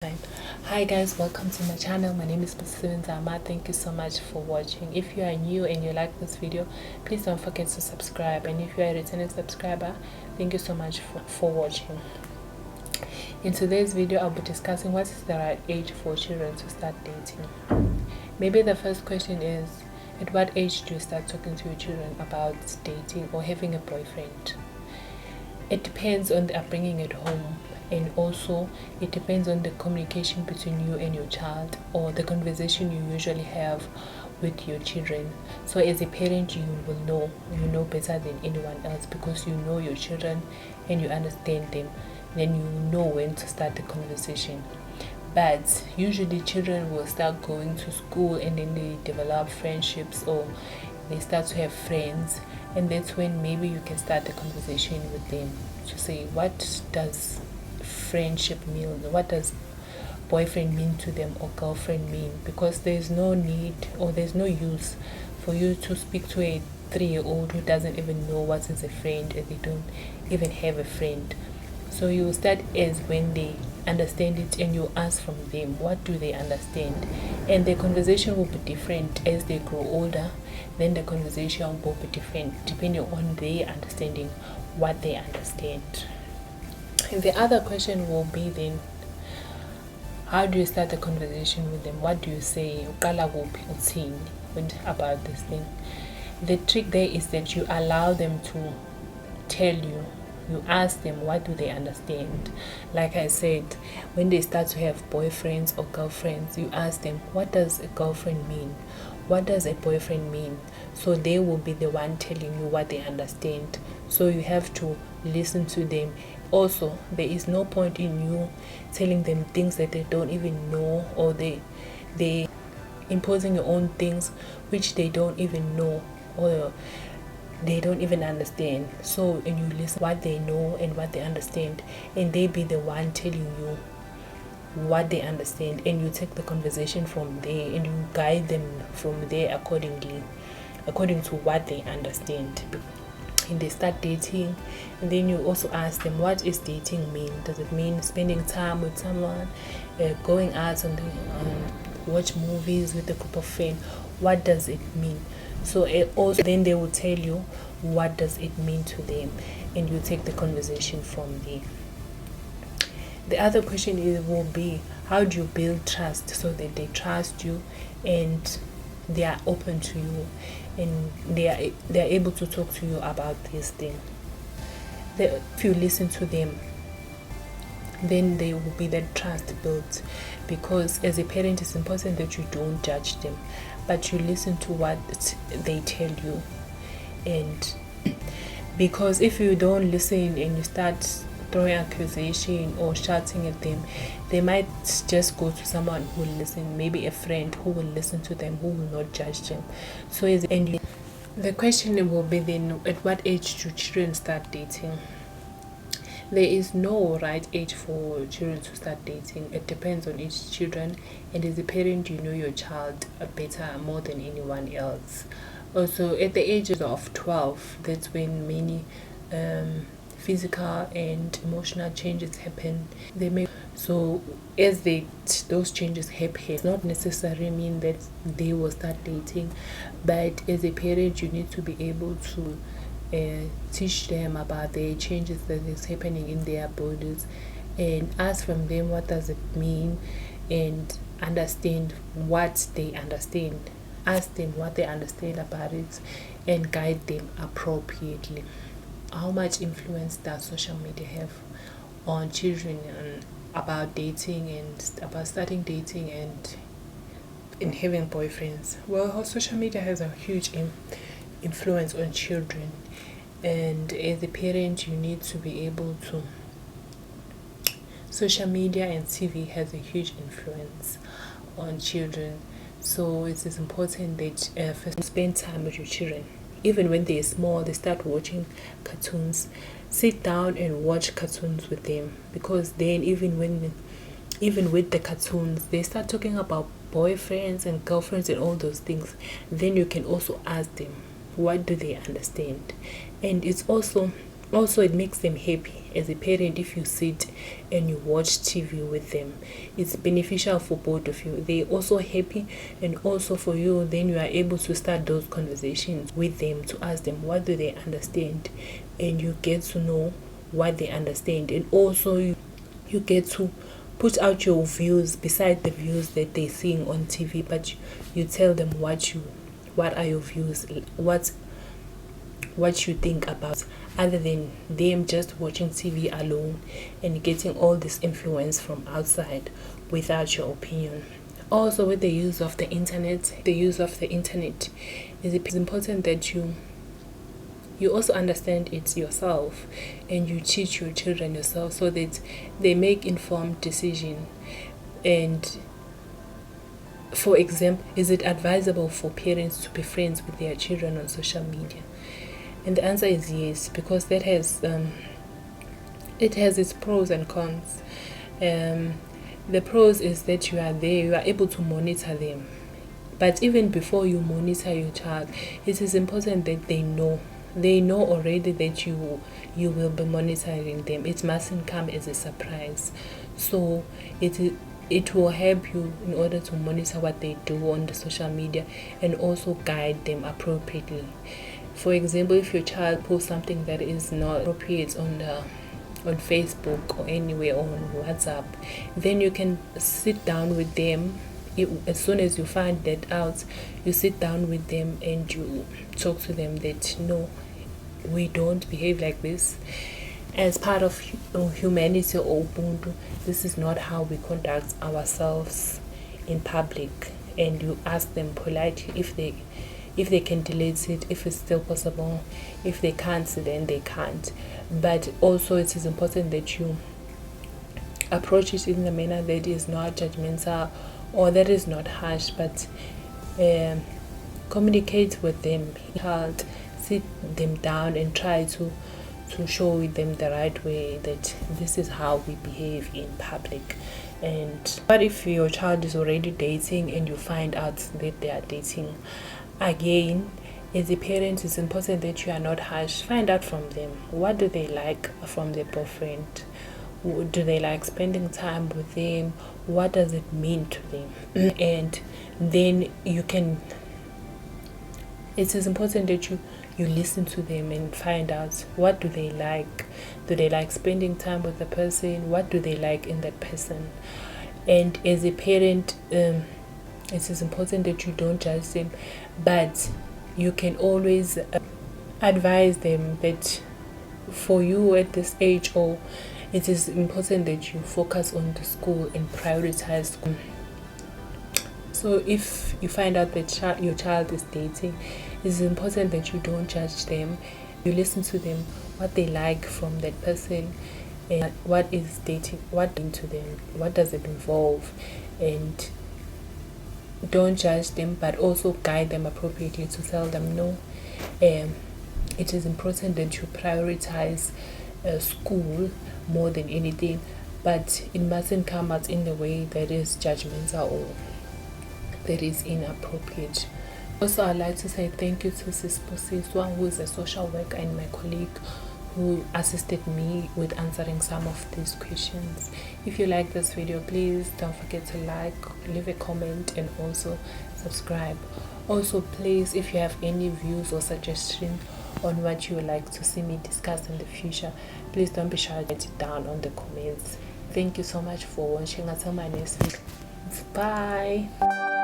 Hi guys, welcome to my channel. My name is Busisiwe Nzamaii. Thank you so much for watching. If you are new and you like this video, please don't forget to subscribe, and if you are a returning subscriber, thank you so much for watching. In today's video, I'll be discussing what is the right age for children to start dating. Maybe the first question is, at what age do you start talking to your children about dating or having a boyfriend? It depends on the upbringing at home, and also it depends on the communication between you and your child, or the conversation you usually have with your children. So as a parent, you know better than anyone else, because you know your children and you understand them. Then you know when to start the conversation. But usually children will start going to school, and then they develop friendships, or they start to have friends, and that's when maybe you can start the conversation with them to say, what does friendship mean? What does boyfriend mean to them, or girlfriend mean? Because there's no need, or there's no use for you to speak to a 3-year-old who doesn't even know what is a friend, and they don't even have a friend. So you start as when they understand it, and you ask from them, what do they understand? And the conversation will be different as they grow older. Then the conversation will be different depending on their understanding, what they understand. And the other question will be then, how do you start the conversation with them? What do you say? About this thing. The trick there is that you allow them to tell you. You ask them, what do they understand? Like I said, when they start to have boyfriends or girlfriends, you ask them, what does a girlfriend mean? What does a boyfriend mean? So they will be the one telling you what they understand. So you have to listen to them. Also, there is no point in you telling them things that they don't even know, or they imposing your own things which they don't even know, or they don't even understand. So, and you listen what they know and what they understand, and they be the one telling you what they understand, and you take the conversation from there, and you guide them from there according to what they understand. And they start dating, and then you also ask them, what is dating mean? Does it mean spending time with someone, going out and watch movies with a group of friends? What does it mean? So also then they will tell you what does it mean to them, and you take the conversation from there. The other question will be, how do you build trust so that they trust you and they are open to you, and they are able to talk to you about this thing? If you listen to them, then there will be that trust built, because as a parent, it's important that you don't judge them, but you listen to what they tell you. And because if you don't listen and you start throwing accusation or shouting at them, they might just go to someone who will listen, maybe a friend who will listen to them, who will not judge them. So the question will be then, at what age do children start dating? There is no right age for children to start dating. It depends on each children, and as a parent, you know your child better, more than anyone else. Also, at the ages of 12, that's when many physical and emotional changes happen. So as those changes happen, it's not necessarily mean that they will start dating, but as a parent, you need to be able to teach them about the changes that is happening in their bodies, and ask from them, what does it mean, and understand what they understand. Ask them what they understand about it, and guide them appropriately. How much influence does social media have on children and about dating, and about starting dating and having boyfriends? Well, social media has a huge influence on children, and as a parent, you need to be able to. Social media and TV has a huge influence on children, so it is important that first spend time with your children. Even when they're small, they start watching cartoons. Sit down and watch cartoons with them, because then even with the cartoons, they start talking about boyfriends and girlfriends and all those things. Then you can also ask them, what do they understand? And it's also Also, it makes them happy as a parent. If you sit and you watch TV with them, it's beneficial for both of you. They also happy, and also for you. Then you are able to start those conversations with them to ask them what do they understand, and you get to know what they understand. And also you get to put out your views beside the views that they're seeing on TV, but you tell them what are your views, what you think about, other than them just watching TV alone and getting all this influence from outside without your opinion. Also, with the use of the internet, it's important that you also understand it yourself, and you teach your children yourself so that they make informed decision. And for example, is it advisable for parents to be friends with their children on social media? And the answer is yes, because that has it has its pros and cons. The pros is that you are there, you are able to monitor them. But even before you monitor your child, it is important that they know already that you will be monitoring them. It mustn't come as a surprise. So it will help you in order to monitor what they do on the social media and also guide them appropriately. For example, if your child posts something that is not appropriate on Facebook or anywhere, or on WhatsApp, then you can sit down with them. As soon as you find that out, you sit down with them and you talk to them that no, we don't behave like this. As part of humanity or Ubuntu, this is not how we conduct ourselves in public. And you ask them politely if they can delete it, if it's still possible. If they can't, then they can't. But also it is important that you approach it in a manner that is not judgmental or that is not harsh, but communicate with them, sit them down and try to show them the right way, that this is how we behave in public. And but if your child is already dating and you find out that they are dating, again, as a parent, it's important that you are not harsh. Find out from them, what do they like from their boyfriend? Do they like spending time with them? What does it mean to them? And then it is important that you listen to them and find out, what do they like? Do they like spending time with the person? What do they like in that person? And as a parent, it is important that you don't judge them, but you can always advise them that for you at this age, or it is important that you focus on the school and prioritize school. So if you find out that your child is dating, it's important that you don't judge them. You listen to them, what they like from that person, and what is dating, what into them, what does it involve, and don't judge them, but also guide them appropriately to tell them no. It is important that you prioritize school more than anything, but it mustn't come out in a way that is judgmental or that is inappropriate. Also, I'd like to say thank you to Sis Busisiwe, who is a social worker and my colleague who assisted me with answering some of these questions. If you like this video, please don't forget to like, leave a comment, and also subscribe. Also, please, if you have any views or suggestions on what you would like to see me discuss in the future, please don't be shy to write it down on the comments. Thank you so much for watching. Until my next video. Bye.